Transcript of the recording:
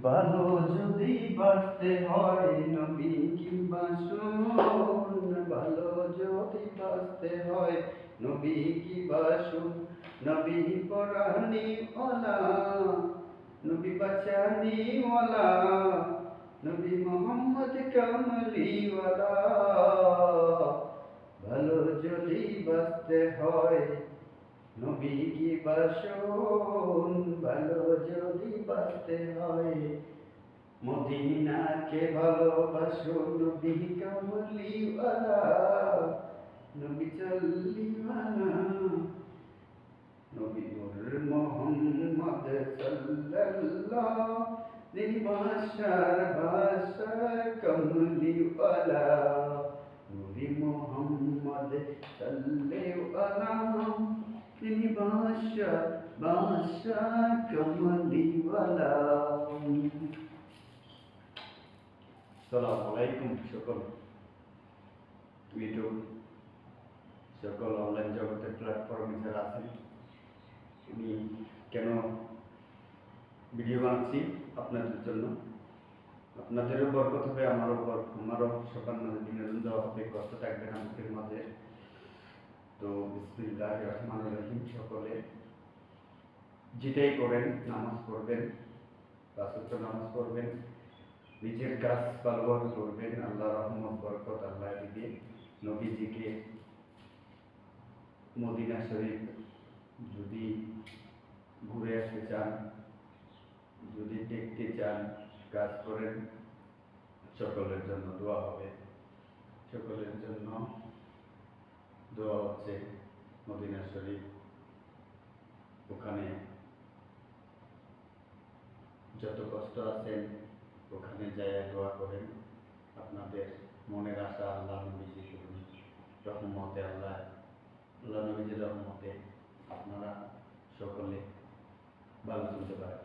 ভালো যদি বাঁচতে হয় নবী কিংবা শুন, ভালো যদি বাঁচতে হয় নবী কিংবা শুন, নবী পরানি ওলা, নবী বাঁচানি ওলা, নবী মোহাম্মদ কামলি ওয়ালা। ভালো যদি বাঁচতে হয় নবী কি বাসন, ভালো যদি বাঁচতে হয় মদিনাকে ভালোবাসো, নবী কামলিওয়ালা, নবী চল্লিওয়ালা, নবী নূর মোহাম্মদ সাল্লাল্লাহ, যিনি ভাষার ভাষা কামলিওয়ালা, নবী মোহাম্মদ সাল্লাল্লাহু, তিনি বাদশা বাদশা কমলিওয়ালা। আসসালামু আলাইকুম সকল ইউটিউব, সকল অনলাইন জগতের প্ল্যাটফর্মে যারা আছেন। আমি কেন ভিডিও বানাচ্ছি আপনাদের জন্য, আপনাদেরও বরকত হবে, আমারও সকাল দিনের দেওয়া হবে, কষ্ট থাকবেন আমাদের মাঝে। তো বিসমিল্লাহির রহমানির রহিম। সকলে যেটাই করেন নামাজ পড়বেন, পাঁচ ওয়াক্ত নামাজ পড়বেন, নিজের কাজ ভালোভাবে করবেন, আল্লাহ রহমত বরকত আল্লাহ দিবে। নবীজিকে মদিনা শরীফ যদি ঘুরে আসতে চান, যদি দেখতে চান, কাজ করেন, সকলের জন্য দোয়া হবে। সকলের জন্য দোয়া হচ্ছে মদিনা শরীফ, ওখানে যত কষ্ট আছেন ওখানে যায় দোয়া করেন, আপনাদের মনের আশা আল্লাহ নবীজি রহমতে আল্লাহ নবীজির রহমতে আপনারা সকলে ভালো চলতে পারেন।